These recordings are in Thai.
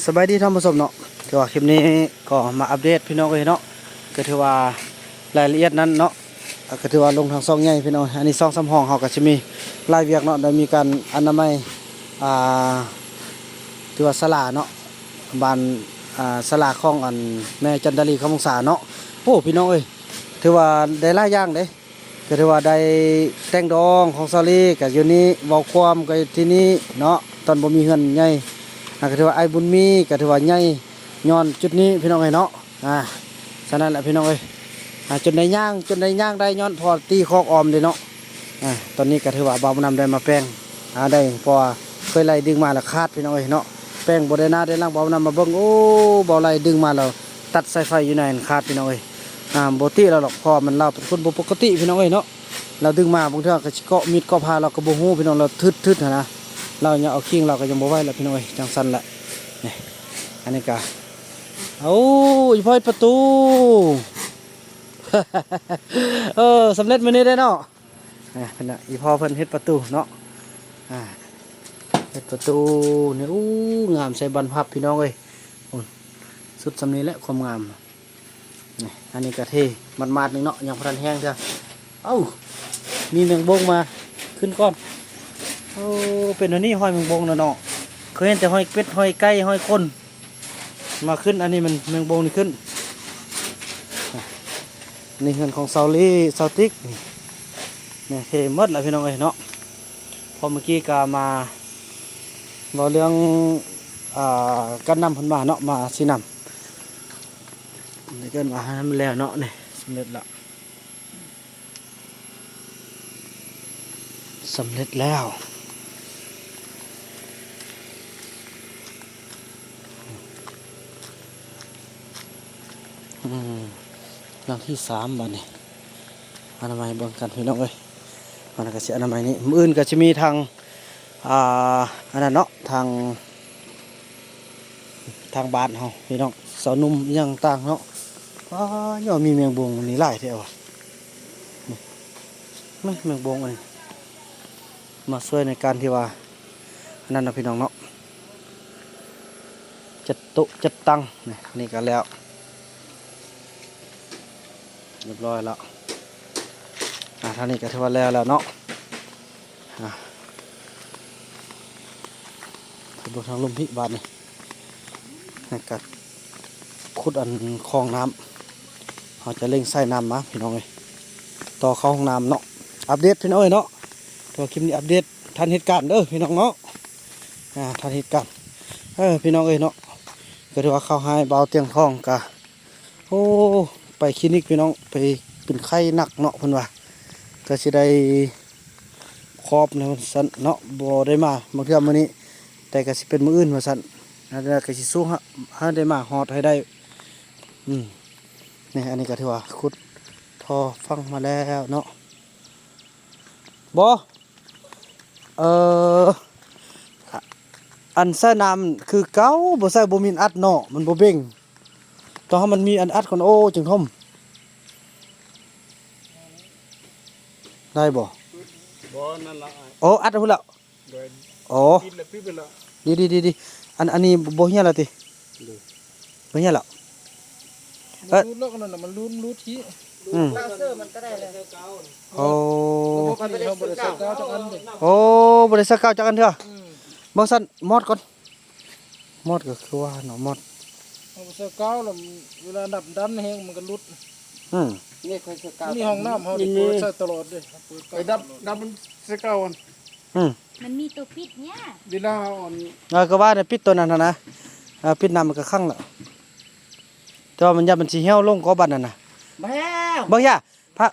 สบายดีท่านผู้ชมเนาะถือว่าคลิปนี้ก็มาอัปเดตพี่น้องเลยเนาะก็ถือว่ารายละเอียดนั้นเนาะก็ถือว่าลงทางซองใหญ่พี่น้องอันนี้ซองซ้ำห้องเขาก็จะมีรายเวียกเนาะโดยมีการอนามัยอ่าถือว่าสลาเนาะบ้านสลาของอันแม่จันทรีคำวงศาเนาะโอ้พี่น้องเอ้ยถือว่าได้หลายอย่างเด้ก็ถือว่าได้แต่งดองของซอรี่กับอยู่นี้เว้าความกับที่นี่เนาะตอนบ่มีเงินใหญ่ก็ถือว่าไอ้บุญมีก็ถือว่าใหญ่ย้อนจุดนี้พี่น้องเอ้ยเนาะฉะนั้นแหละพี่น้องเอ้ยจนได้ย่างได้ย้อนพอตีคอกออมเลยเนาะตอนนี้ก็ถือว่าบ่าวนำได้มาแป้งได้พอเคยไล่ดึงมาแล้วขาดพี่น้องเอ้ยเนาะแป้งบ่ได้นาได้ล่างบ่าวนำมาเบิ่งโอ้บ่ไล่ดึงมาแล้วตัดสายไฟอยู่ในขาดพี่น้องเอ้ยปกติเราหรอกพอมันเราเป็นคนปกติพี่น้องเอ้ยเนาะเราดึงมาบางเทื่อก็เกาะมีดเกาะพาเราก็บ่ฮู้พี่น้องเราทึดนะเราเนี่ยเอาคิงเราก็ยังบ่ไหวแล้วพี่น้องเอ้ยจังซั่นแหละนี่อันนี้ก็อีพ่อยประตูสำเร็จมื้อนี้ได้เนาะเพิ่นน่ะอีพ่อเพิ่นเฮ็ดประตูเนาะเฮ็ดประตูนี่งามใส่บรรพับพี่น้องเอ้ยสุดสำนี้แหละความงามนี่อันนี้ก็เท่มัดๆนึงเนาะยังบ่ทันแห้งเด้อมีแมงบงมาขึ้นก่อนเป็นอันนี้ห้อยแมงบงเนาะเคยเห็นแต่ห้อยเป็ดห้อยไก่ห้อยคนมาขึ้นอันนี้มันแมงบงนี่ขึ้นนี่เงินของเซาลี่เซาติกนี่เทมดแล้วพี่น้องเอ้ยเนาะพอเมื่อกี้ก็มาบอกเรื่องการนำพันมาเนาะมาสีนำนี่เกินมาให้มันแล้วเนาะนี่สำเร็จแล้วหลังที่3บัดนี้อนามัยเบิ่งกันพี่น้องเอ้ยมันก็สิอนามัยนี้มื้ออื่นก็จะมีทางอันนั้นเนาะทางบ้านเฮาพี่น้องสาวนุ่มยังต่างเนาะย่อมีแมงบงนี่หลายแท้ว่ะไม่แมงบงอันนี้มาช่วยในการที่ว่านั่นนะพี่น้องเนาะจัดโต๊ะจัดตั้งนี่ก็แล้วเรียบร้อยแล้วท่านี้ก็ถือว่าแล้วเนาะไปดูทางลุ่มพิบาทนี่กัดขุดอันคลองน้ำเขาจะเล่งใส่น้ำมาพี่น้องเลยต่อเข้าห้องน้ำเนาะอัปเดตพี่น้องเลยเนาะตัวคลิปนี้อัปเดตทันเหตุการณ์เด้อพี่น้องเนาะทันเหตุการณ์พี่น้องเนาะก็ถือว่าเข้าให้เบาเตียงทองกะไปคลินิกพี่น้องไปเป็นไข้หนักเนาะเพิ่นว่าก็สิได้ครอบในวันสั้นเนาะบ่ได้มาบางเทื่อมื้อนี้แต่ก็สิเป็นมื้ออื่นว่าซั่นแล้วก็สิสู้ให้ได้มาฮอดให้ได้นี่อันนี้ก็ถือว่าขุดท่อฟังมาแล้วเนาะบ่อันใส่น้ำคือเก่าบ่ใส่บ่มีอัดเนาะมันบ่เบ่งต้องให้มันมีอันอัดก่อนจึงทมได้บ่นั่นละอัดพุ่นแล้วดีอันนี้บ่เหี้ยแล้วติบ่เหี้ยแล้วรูดแล้วนั่นน่ะมันรูดที่ลาเซอร์มันก็ได้เลยมันบ่ได้สักเก้าจักอันดิบ่ได้สักเก้าจักอันเถอะบางซั่นมอดก่อนมอดก็คือว่าเนาะมอดสักเก้าแล้วเวลาดันแฮงมันก็รุดนี่ค่อยสักเก้านี่ห้องน้ำเฮาเปิดใช้ตลอดเด้ไปดับมันสักเก้าอันมันมีตัวปิดเนี่ยเวลาอ่อนก็ว่าเนี่ยปิดตัวนั้นนะปิดน้ำมันก็คั่งแล้วแต่ว่ามันยับมันสิเหี่ยวลงก็บัดนั่นน่ะบ่ย่าพระ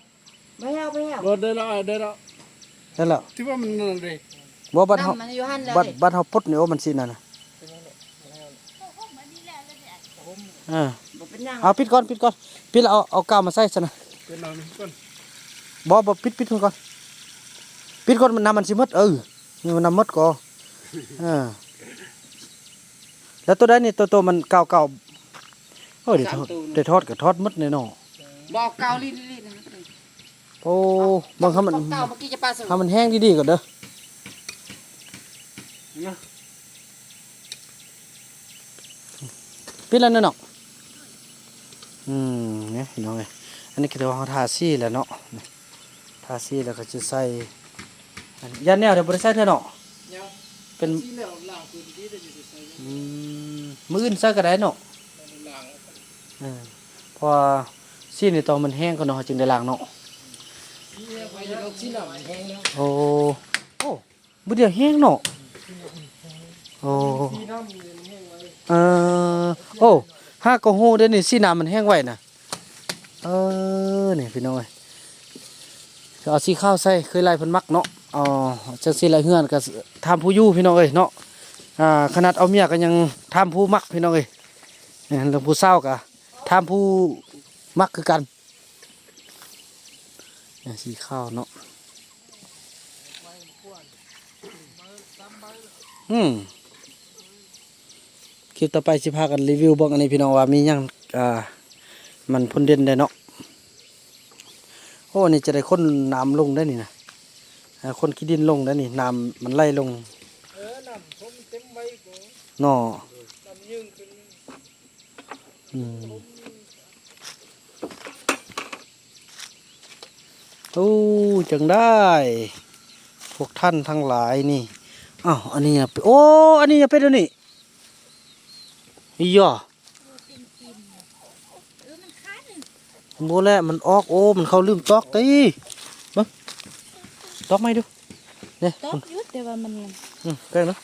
บ่ได้แล้วที่ว่ามันนั่นเลยบ่บัดเฮาบัดเฮาปดนี่มันสินั่นน่ะเอาปิดก่อนปิดแล้วเอากาวมาใส่ซะนะเป็นน้ำก่อนบ่ปิดก่อนมันน้ำมันสิหมดนี่มันน้ำหมดก็แล้วตัวใดนี่ตัวมันเก่าได้ทอดก็ทอดหมดแน่เนาะบ่เก่าลีๆนะบางคำมันเก่าเมื่อกี้จะปลาถ้ามันแห้งดีๆก่อนเด้อ ปิดแล้วเนาะเนี่ยพี่น้องเอ้ยอันนี้คือตัวเขาทาสีแล้วเนาะนี่ทาสีแล้วก็จะใส่อันนี้ยันแนวเดี๋ยวบ่ได้ใส่เถอะเนาะ ยัง เป็น ที่แล้วล่างพื้นที่ได้อยู่ใส่ มื้ออื่นใส่ก็ได้เนาะ ล่าง เพราะว่าสีนี่ตอนมันแห้งก็เนาะจึงได้ล้างเนาะ ที่แล้วไปแล้วที่หนังแห้งแล้ว โอ้บ่เดี๋ยวแห้งเนาะโอ้ ที่น้ำมีแห้งไว้ โอ้ห้าก็ฮู้เด้อนี่สีน้ำมันแห้งไว้น่ะนี่พี่น้องเอ้ยเอาสีข้าวใส่เคยไล่เพิ่นมักเนาะจังซี่ไล่เฮือนก็ทำผู้อยู่พี่น้องเอ้ยเนาะขนาดเอาเมียก็ยังทำผู้มักพี่น้องเอ้ยเรื่องผู้เศร้าก็ทำผู้มักคือกันสีข้าวเนาะคลิปต่อไปสิพากันรีวิวเบิ่งอันนี้พี่น้องว่ามีหยังมันพ่นเด่นได้เนาะโอ้นี่จะได้คนน้ำลงได้นี่นะคนขี้ดินลงได้นี่น้ำมันไหลลง น้ำผมเต็มไว้ก็ เนาะ น้ำยืงขึ้น โอ้จังได้พวกท่านทั้งหลายนี่อ้าวอันนี้นะโอ้อันนี้จะเป็นอันนี้อีหย่อ มันคัน โบแล้วมันออกโอ้มันเข้าลืมตอกตีบังตอกไหมดูเนี่ย ตอกยุดแต่ว่ามัน แป้งเนาะ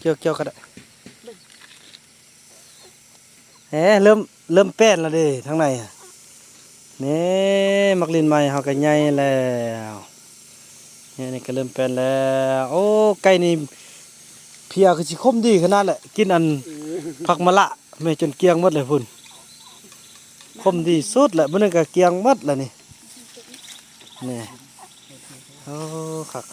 เกี่ยวก็ได้เริ่มแป้นแล้วเดิทางในนี่มักลินใหม่เฮาก็ใหญ่แล้วนี่ก็เริ่มแป้นแล้วโอ้ไก่นี่เพียคือสิคมดีขนาดแหละกินอันผักมะละแม่จนเกลียงหมดเลยพุ่นคมดีสุดแหละมื้อนึงก็เกลียงหมดแล้วนี่โอ้คัก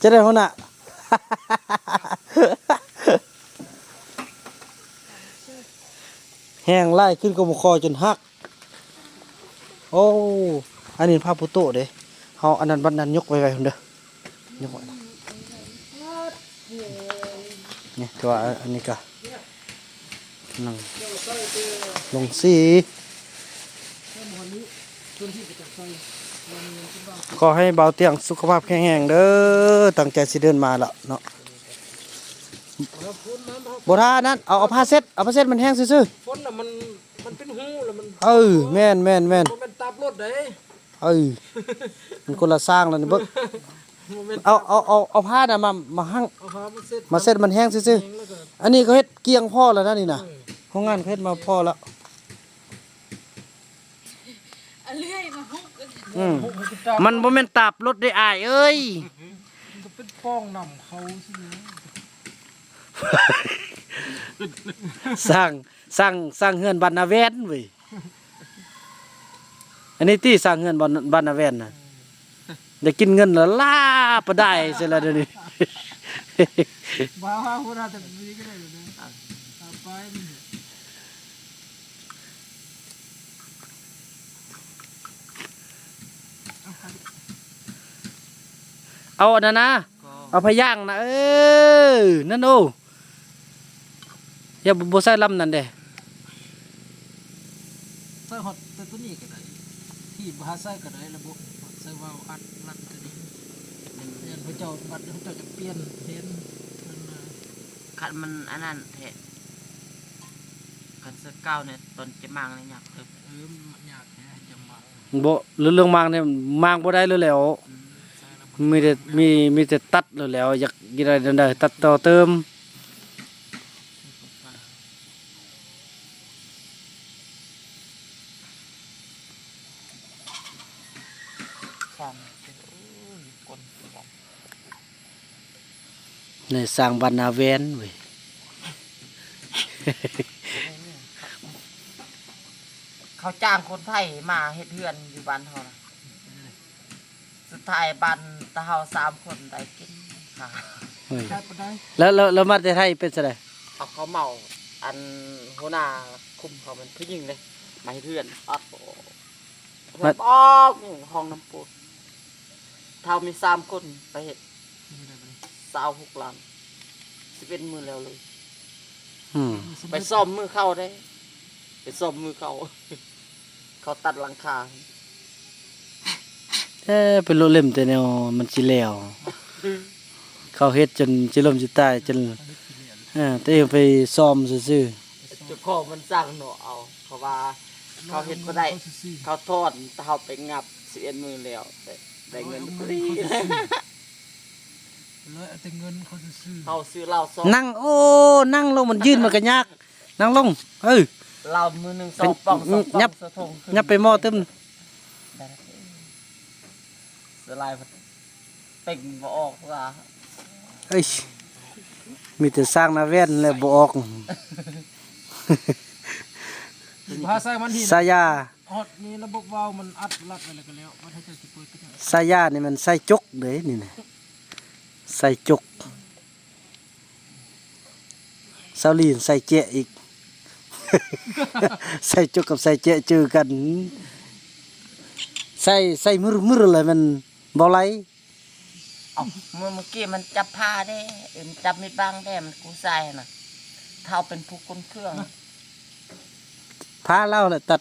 จะได้หัวหน้า แห้งไล่ขึ้นกระมคอจนหักโอ้อันนี้ผ้าพุโตะเด้เฮาอันนั้นบัดนั้นยกไว้คนเด้อยกไว้นี่ตัวอันนี้ก็นั่งลงสีขอให้เบาเตียงสุขภาพแข็งแรงเด้อตั้งใจสิเดินมาแล้วเนาะบ่ท่านั้นเอาผ้าเช็ดมันแห้งซื่อ ฝนน่ะมันเป็นหูแล้วมัน แม่น มันเป็นตับรถเด้ มันคนละสร้างแล้วนี่เบิ่ง มันเป็น เอาผ้าน่ะมาหั่ง เอาหามันเสร็จ มาเช็ดมันแห้งซื่อ แล้วก็ ๆอันนี้เขาเฮ็ดเกลียงพ่อแล้วนะนี่น่ะห้องงานเขาเฮ็ดมาพ่อแล้ว เอาเลื่อยมาหุบ มันบ่แม่นตับรถได้อายเอ้ย มันก็เป็นป้องนำเขาสินะ สร้างเฮือนบ้านนาแวนเว้ยอันนี้ที่สร้างเฮือนบ้านนาแวนน่ะได้กินเงินแล้วลาบ่ได้เสียแล้วเดี๋ยวนี้ บ้าหัวหน้าแต่ไม่ได้ก็ได้เลยนะตามไปนี่ เอาอันนั้นนะเอาพะย่างนะนั่นโอ้อย่าบ่ใส่ลำนั่นเด้ ใส่ฮอตแต่ตัวนี้ก็ได้ที่บ้าใส่ก็ได้ระบบใส่วาล์วอัดรัดตัวนี้เรียนพระเจ้าบัดพระเจ้าจะเปลี่ยนเห็นมันมา คันมันอันนั้นแท้คันเสื้อก้าวเนี่ยตอนจะมังเลยอยากเติบ มันยากแค่จะมา บ่เรื่องมางเนี่ยมางบ่ได้เลยแหล้ว ใส่แล้ว มีแต่ตัดเลยแหล้วอยากกินอะไรนั่นได้ตัดต่อเติม สั่นกล นี่สร้างบ้านนาแวนเว้ย เขาจ้างคนไทยมาเฮ็ดเฮือนอยู่บ้านเฮานะสุดท้ายบ้านตะเฮา3 คนได้กินค่ะ เฮ้ย ได้ปะได้ แล้วมาแต่ไทยเป็นจังได๋ เอาเขาเมาอันหัวหน้าคุมเขามันผู้หญิงเลยมาเฮ็ดเฮือนอัดโอ้ แบบออกห้องน้ำปูนเท่ามี3คนไปเฮ็ด26 ล้าน11 มื้อแล้วเลย อืม ไปซ่อมมือเข้าได้ ไปซ่อมมือเข้า เขาตัดหลังคา เป็นโลเล่มแต่แนวมันสิแล้วเขาเฮ็ดจนสิล่มสิตายจนแต่เองไปซ่อมซื่อ เจ้าของมันสร้างหนอเอาเขาว่าเขาเฮ็ดบ่ได้ เขาทอดเขาไปงับ11 มื้อแล้วได้เงินฟรี เลยเอาแต่เงินเขาซื้อ เขาซื้อเหล้าซอง ๆนั่งโอ้นั่งลงมันยืนมันก็ยากนั่งลงเหล้ามือหนึง2ป่อง2ป่อง ยับ สะทงขึ้น ยับไปหม้อตึม ได้แล้วสลายเป่งบ่ออกว่า เอ้ยมีแต่สร้างหน้าแว่นแล้วบ่ออก ภาษามันหิน สายา ฮอดนี่ระบบวาล์วมันอัดลัดอะไรกันแล้วว่าถ้าจะเปิดก็ได้ สายานี่มันใส่จกเด้นี่นะใส่จกเซาลีนใส่เจ๊อีก ใส่จกกับใส่เจ๊เจอกัน ใส่มือเลยมันบ่ไหล เอ้าเมื่อกี้มันจับผ้าได้จับมีดบางได้มันกูใส่น่ะเท่าเป็นผู้คนเครื่อง พาเล่าแหละตัด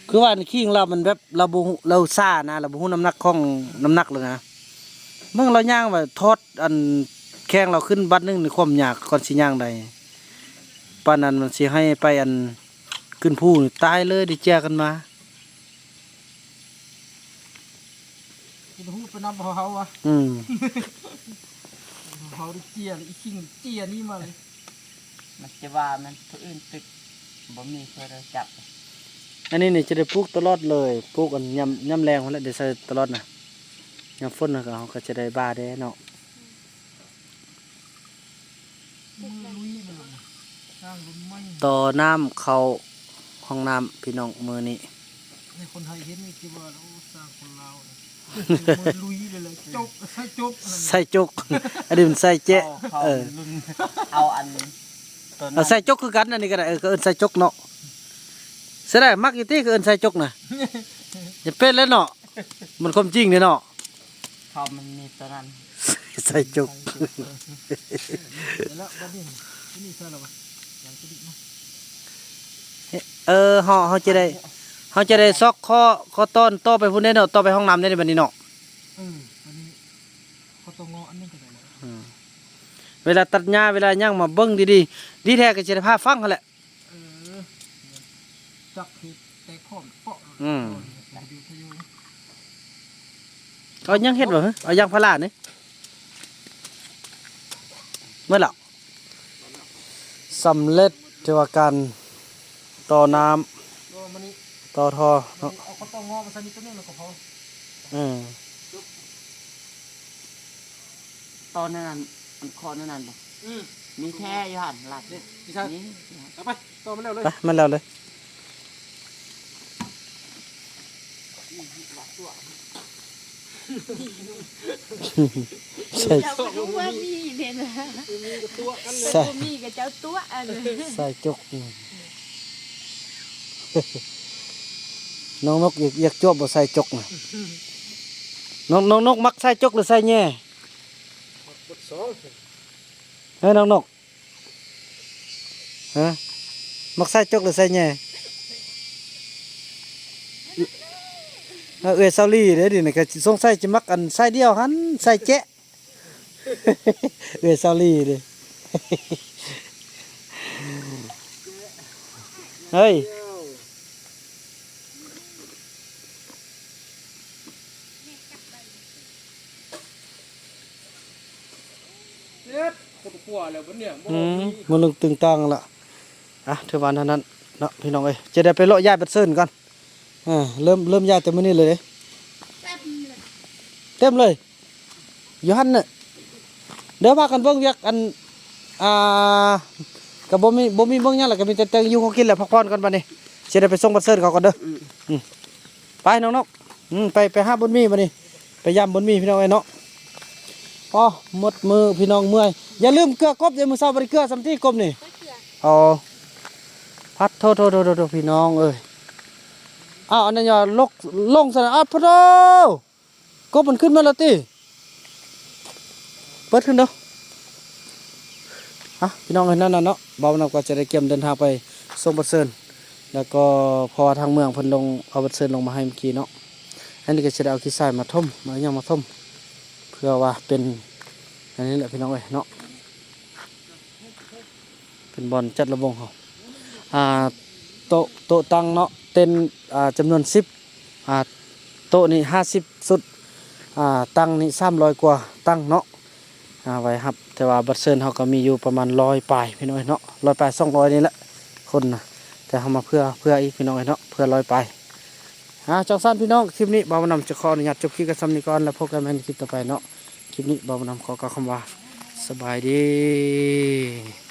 คือว่าขี้ของเรามันแบบเราบ่ฮู้เราซ่านะเราบ่ฮู้น้ำหนักของน้ำหนักเลยนะเมื่อเราย่างว่าทอดอันแข้งเราขึ้นบัดนึงในความยากก่อนสิย่างใดปานนั้นมันสิให้ไปอันขึ้นภูนี่ตายเลยได้แจกกันมา กินหูไปนำเขาวะ อืม เขาได้เจียเลยอีคิงเจียนี่มาเลย มันจะว่ามันผู้อื่นตึกบ่มีเพื่อเราจับ อันนี้นี่จะได้ปลูกตลอดเลยปลูกกันยำแรงพุ่นแหละได้ใส่ตลอดน่ะยามฝนน่ะก็เขาก็จะได้บาได้เนาะ มือลุยมันเลยสร้างรุ่นใหม่ ต่อน้ำเข้าห้องน้ำพี่น้องมื้อนี้ ในคนไทยเห็นนี่คิดว่าโอ้สร้างคนลาวเลยมือลุยเลยจกใส่จกอะไร ใส่จก อันนี้มันใส่เจ๊ เขา เออ รุ่นเอาอันตัวนั้ เอา น ใส่จกคือกันอันนี้ก็ได้ก็เอิ้นใส่จกเนาะเสียดายมักอีติก็เอิ้นใส่จกน่ะอย่าเป็นแล้วเนาะมันความจริงเด้เนาะ เขามันมีตัวนั้น ใส่จก แล้วบ้านนี้ที่นี่ใช่หรอวะอย่างที่ดีเนาะ เฮาจะได้ซอกข้อต้นต่อไปพุ่นได้เนาะต่อไปห้องน้ำได้ในบัดนี้เนาะ อันนี้เขาต้องงออันนี้กันเลย เวลาตัดหญ้าเวลาย่างมาเบิ่งดีๆดีแท้ก็สิได้พาฟังหั่นแหละ จักเห็ดแต่ข้อมเปาะ อืม ดูทะยุ เอายังเฮ็ดบ่ฮะเอายางพารานี่เมื่อแล้วสำเร็จที่ว่าการต่อน้ำ ก็มันนี่ ต่อท่อเนาะ เอาเขาต้องงอมาใส่นี่ตัวนึงแล้วก็พอ อืม ตอนนั้นมันคอนั่นบ่มีแท้อยู่หั่นหลัด นี่พี่ชาย นี่ เอาไปต่อมาแล้วเลย ไปมันแล้วเลยใส่ เจ้าก็รู้ว่ามีเนี่ยนะ ใส่ บ่มีกับเจ้าตัวอันนี้ ใส่จกน้องนกอยากจวบบ่ใส่จกน่ะน้องนกมักใส่จกหรือใส่แหน่ บทสอง เฮ้ยน้องนกฮะมักใส่จกหรือใส่แหน่เอ้ยซาลี่เด้อดินี่ก็สิสงสัยจะมักอันใส่เดียวหันใส่แจ๊ะ เอ้ยซาลี่เด้อ เฮ้ย เนี่ยคนกลัวแล้วบนเนี่ยบ่ มันลงตึงตังละอ่ะเทวันเท่านั้นเนาะพี่น้องเอ้ยจะได้ไปเลาะย้ายบัดเซินก่อนเริ่มย้ายแต่มื้อนี้เลยเด้เต็มเลยอยู่หั่นน่ะเดี๋ยวพากันเบิ่งเวียกอันก็บ่มีเบิ่งหยังแล้วก็มีแต่เติงอยู่ของกินแล้วพักผ่อนก่อนบัดนี้สิได้ไปส่งบัดเซินเขาก่อนเด้อไปน้องนกไปหาบุญมีบัดนี้ไปยามบุญมีพี่น้องเอ้ยเนาะพอหมดมือพี่น้องเมื่อยอย่าลืมเกลือกบเดี๋ยวมื้อเช้าบ่ได้เกลือสำที่กบนี่ เอาพัดโทษพี่น้องเอ้ย อ้าวอันนั้นอย่าลงซะนะอ้าวพะโธก็มันขึ้นมาแล้วติเปิดขึ้นเด้อพี่น้องเห็นนั่นน่ะเนาะเบาหนักก็จะได้เตรียมเดินทางไปส่งบัดเซินแล้วก็พอทางเมืองเพิ่นลงเอาบัดเซินลงมาให้เมื่อกี้เนาะอันนี้ก็จะได้เอาขี้ทรายมาท่มมายังมาท่มเพื่อว่าเป็นอันนี้แหละพี่น้องเอ้ยเนาะเป็นบอลจัดระบงเขาโต๊ะตั้งเนาะเต็นจำนวน10โต๊ะนี่50สุดตั้งนี่300กว่าตั้งเนาะไว้ครับแต่ว่าบัตรเซินเขาก็มีอยู่ประมาณ100ปลายพี่น้อยเนาะ100ปลาย200นี่แหละคนนะแต่เขามาเพื่ออีกพี่น้อยเนาะเพื่อ100ปลายจังสั้นพี่น้องคลิปนี้บ่าวนำจะขออนุญาตจบคลิปกันซ้ำนี้ก่อนแล้วพบกันใหม่ในคลิปต่อไปเนาะคลิปนี้บ่าวนำขอกล่าวคำว่าสบายดี